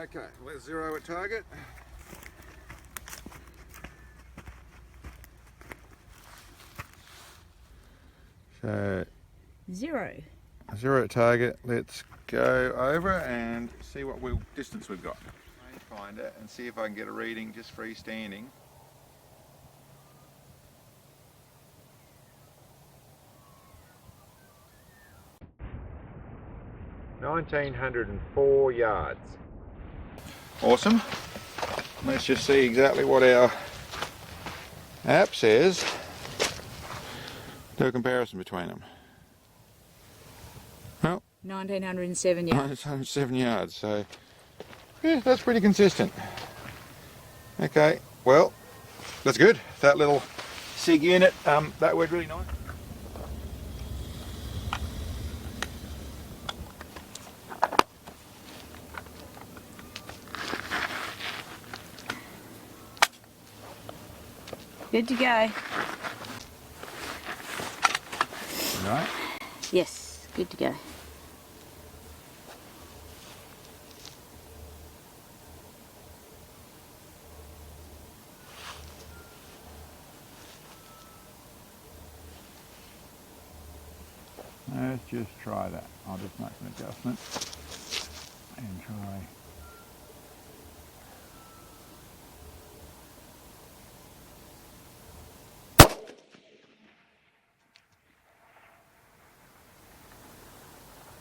Okay, let's zero at target. So Zero at target. Let's go over and see what distance we've got. Rangefinder and see if I can get a reading just freestanding. $1,904 yards. Awesome. Let's just see exactly what our app says. Do a comparison between them. Well, 1,907 yards. 107 yards, so yeah, that's pretty consistent. Okay, well, that's good. That little SIG unit, that worked really nice. Good to go. Right. Yes, good to go. Let's just try that. I'll just make an adjustment and try.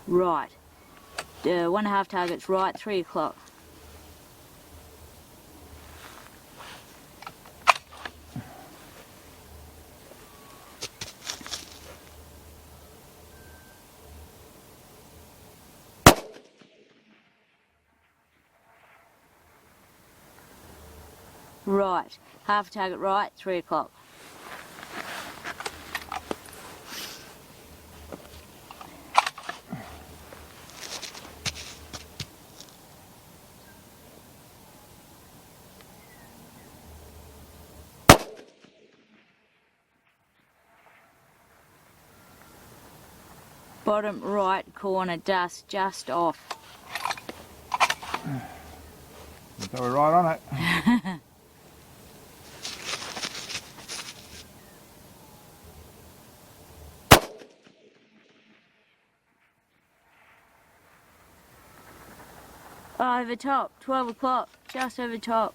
Right. 1.5 targets right, 3 o'clock. Right. Half a target right, 3 o'clock. Bottom right corner dust just off. So we're right on it. Over top, 12 o'clock, just over top.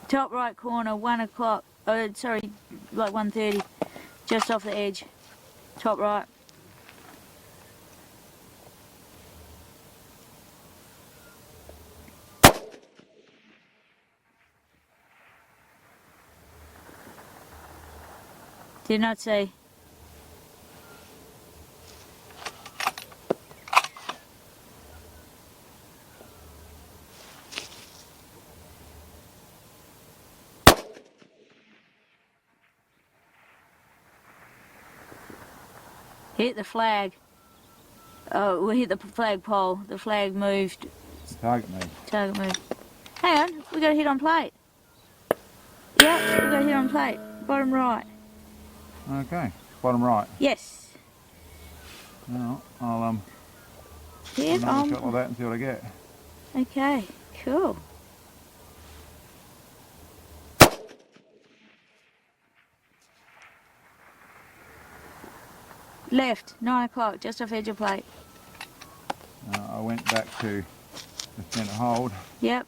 Top right corner, 1 o'clock, sorry, like 1:30, just off the edge, top right. Did not see. Hit the flag. Oh, we hit the flag pole. The flag moved. Target moved. Target moved. Hang on, we got a hit on plate. Yep, we got a hit on plate. Bottom right. Okay, bottom right. Yes. Well, I'll Yep, another shot like that and see what I get. Okay, cool. Left, 9 o'clock, just off edge of plate. I went back to the centre hold. Yep.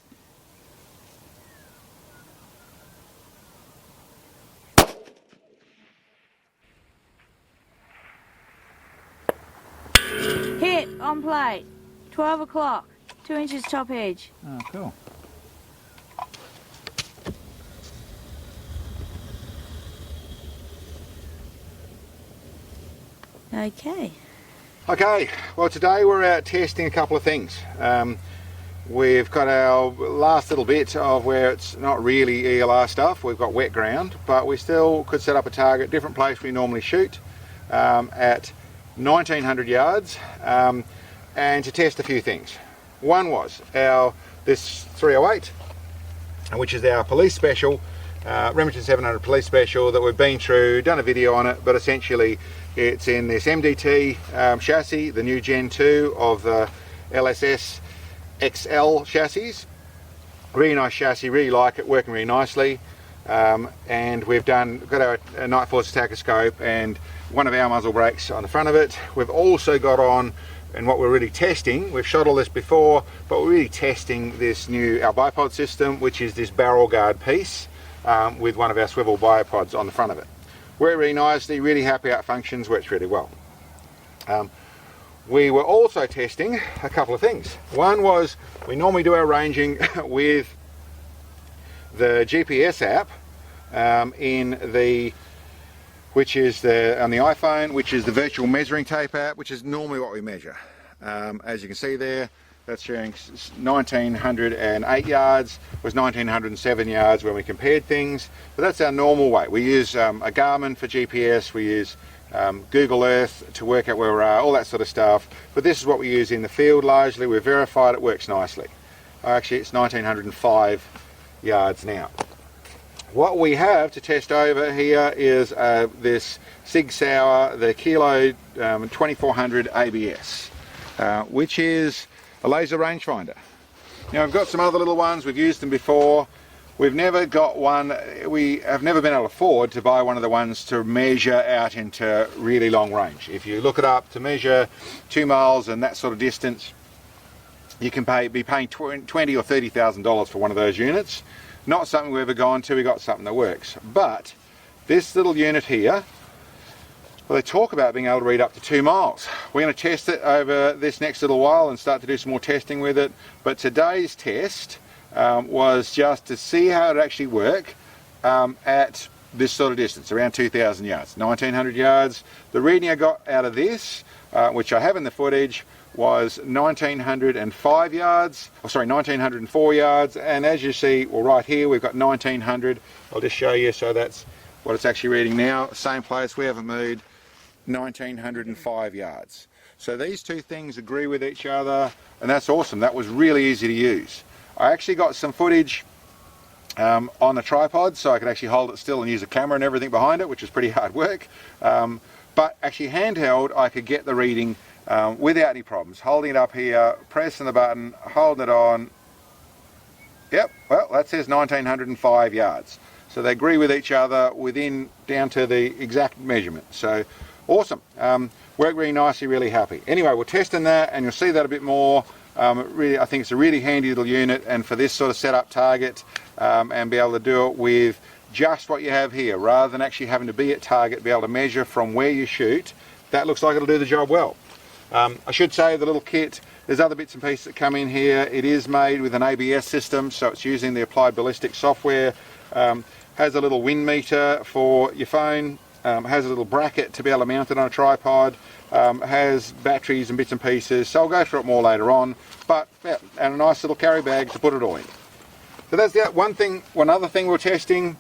Hit on plate, 12 o'clock, 2 inches top edge. Oh, cool. Okay. Okay, well today we're out testing a couple of things. We've got our last little bit of where it's not really ELR stuff. We've got wet ground, but we still could set up a target, different place we normally shoot, at 1900 yards, and to test a few things. One was this 308, which is our police special, Remington 700 police special that we've been through, done a video on it, but essentially it's in this MDT chassis, the new Gen 2 of the LSS XL chassis. Really nice chassis, really like it, working really nicely. And we've got our NightForce attacker scope and one of our muzzle brakes on the front of it. We've also got on, and what we're really testing, we've shot all this before, but we're really testing this new, our Bipod system, which is this barrel guard piece with one of our swivel Bipods on the front of it. Worked really nicely, really happy how it functions, works really well. We were also testing a couple of things. One was, we normally do our ranging with the GPS app which is on the iPhone, which is the virtual measuring tape app, which is normally what we measure. As you can see there, that's showing 1908 yards, was 1907 yards when we compared things, but that's our normal way. We use a Garmin for GPS, we use Google Earth to work out where we are, all that sort of stuff, but this is what we use in the field largely. We've verified it works nicely. Actually, it's 1905 yards now. What we have to test over here is this Sig Sauer, the Kilo 2400 ABS, which is a laser rangefinder. Now, I've got some other little ones, we've used them before. We've never got one, we have never been able to afford to buy one of the ones to measure out into really long range. If you look it up, to measure 2 miles and that sort of distance, you can be paying $20,000 or $30,000 for one of those units. Not something we've ever gone to, we got something that works. But this little unit here, well, they talk about being able to read up to 2 miles. We're going to test it over this next little while and start to do some more testing with it. But today's test was just to see how it actually work at this sort of distance, around 2,000 yards, 1,900 yards. The reading I got out of this, which I have in the footage, was 1905 yards, or sorry, 1904 yards, and as you see, well, right here we've got 1900. I'll just show you, so that's what it's actually reading now. Same place, we haven't moved, 1905 yards. So these two things agree with each other, and that's awesome. That was really easy to use. I actually got some footage on the tripod, so I could actually hold it still and use a camera and everything behind it, which is pretty hard work. But actually handheld, I could get the reading without any problems. Holding it up here, pressing the button, holding it on. Yep, well, that says 1905 yards. So they agree with each other within down to the exact measurement. So awesome. Worked really nicely, really happy. Anyway, we're testing that and you'll see that a bit more. Really, I think it's a really handy little unit, and for this sort of setup target and be able to do it with just what you have here, rather than actually having to be at target, be able to measure from where you shoot, that looks like it'll do the job well. I should say the little kit, there's other bits and pieces that come in here. It is made with an ABS system, so it's using the Applied Ballistic software. Has a little wind meter for your phone, has a little bracket to be able to mount it on a tripod, has batteries and bits and pieces, so I'll go through it more later on, but yeah, and a nice little carry bag to put it all in. So that's the one thing. One other thing we're testing,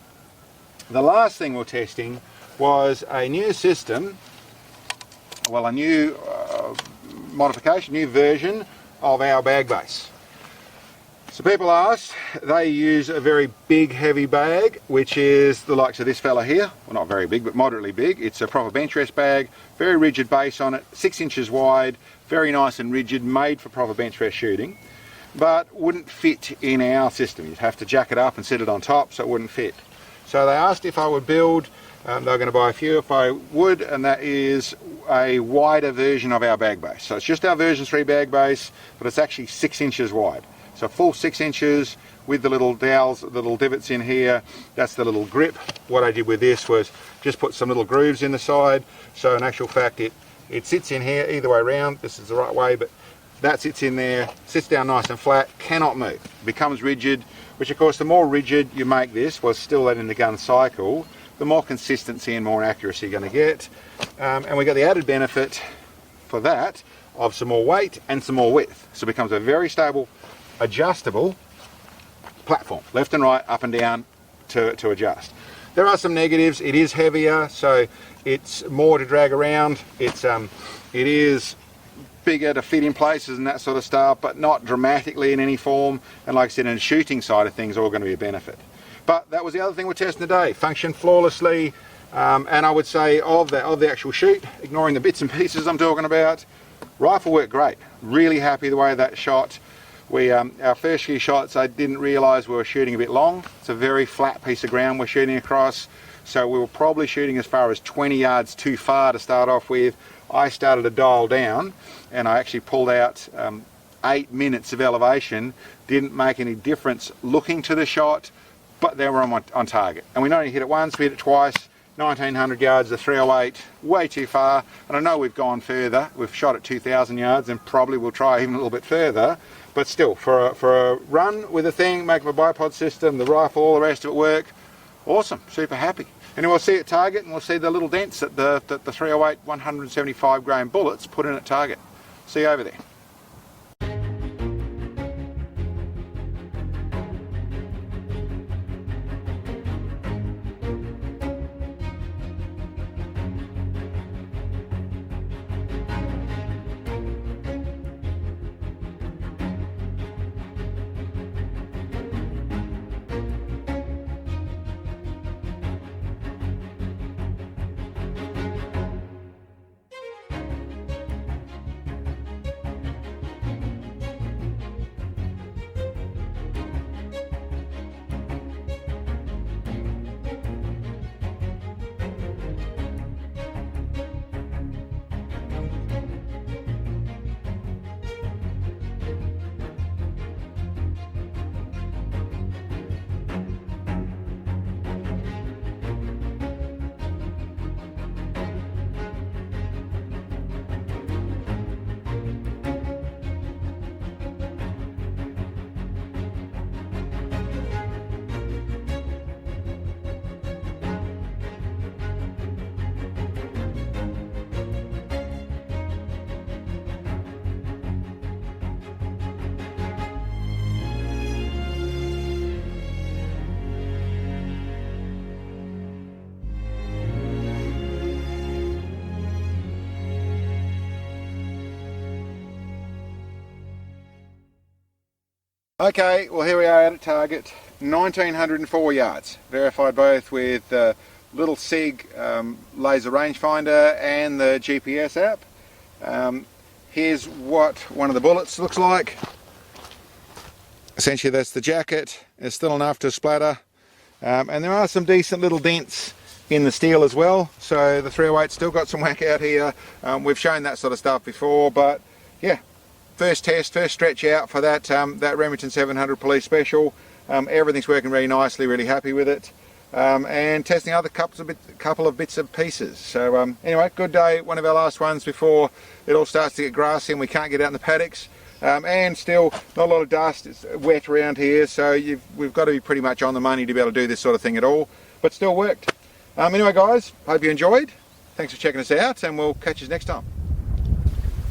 the last thing we're testing, was a new system, well, a new modification, new version of our bag base. So people asked, they use a very big heavy bag, which is the likes of this fella here. Well, not very big, but moderately big. It's a proper bench rest bag, very rigid base on it, 6 inches wide, very nice and rigid, made for proper bench rest shooting, but wouldn't fit in our system. You'd have to jack it up and sit it on top, so it wouldn't fit. So they asked if I would build, they were going to buy a few if I would, and that is a wider version of our bag base. So it's just our version 3 bag base, but it's actually 6 inches wide. So full 6 inches with the little dowels, the little divots in here. That's the little grip. What I did with this was just put some little grooves in the side. So in actual fact, it sits in here either way around. This is the right way, but that sits in there, sits down nice and flat, cannot move. Becomes rigid, which of course the more rigid you make this, was still that in the gun cycle, the more consistency and more accuracy you're going to get. And we got the added benefit for that of some more weight and some more width. So it becomes a very stable, adjustable platform, left and right, up and down to adjust. There are some negatives. It is heavier, so it's more to drag around. It is bigger to fit in places and that sort of stuff, but not dramatically in any form. And like I said, in the shooting side of things, all going to be a benefit. But that was the other thing we're testing today. Functioned flawlessly, and I would say of the actual shoot, ignoring the bits and pieces I'm talking about, rifle worked great. Really happy the way that shot. Our first few shots, I didn't realise we were shooting a bit long. It's a very flat piece of ground we're shooting across, so we were probably shooting as far as 20 yards too far to start off with. I started to dial down, and I actually pulled out 8 minutes of elevation. Didn't make any difference looking to the shot, but they were on target. And we not only hit it once, we hit it twice. 1900 yards, the 308, way too far. And I know we've gone further. We've shot at 2000 yards and probably will try even a little bit further. But still, for a run with the thing, making a bipod system, the rifle, all the rest of it work, awesome, super happy. And we'll see at target, and we'll see the little dents that the 308 175 grain bullets put in at target. See you over there. Okay, well here we are at target, 1904 yards, verified both with little SIG laser rangefinder and the GPS app. Here's what one of the bullets looks like. Essentially that's the jacket. It's still enough to splatter, and there are some decent little dents in the steel as well, so the 308's still got some whack out here. We've shown that sort of stuff before, but yeah, first test, first stretch out for that Remington 700 Police Special. Everything's working really nicely, really happy with it, and testing other couple of bits and pieces. So anyway, good day, one of our last ones before it all starts to get grassy and we can't get out in the paddocks, and still not a lot of dust. It's wet around here, so we've got to be pretty much on the money to be able to do this sort of thing at all, but still worked. Anyway guys, hope you enjoyed. Thanks for checking us out, and we'll catch you next time.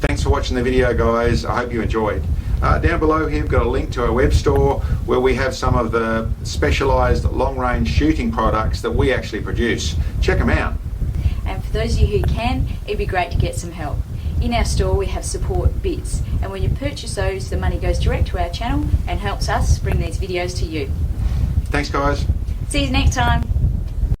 Thanks for watching the video guys, I hope you enjoyed. Down below here we've got a link to our web store where we have some of the specialised long range shooting products that we actually produce. Check them out. And for those of you who can, it'd be great to get some help. In our store we have support bits, and when you purchase those, the money goes direct to our channel and helps us bring these videos to you. Thanks guys. See you next time.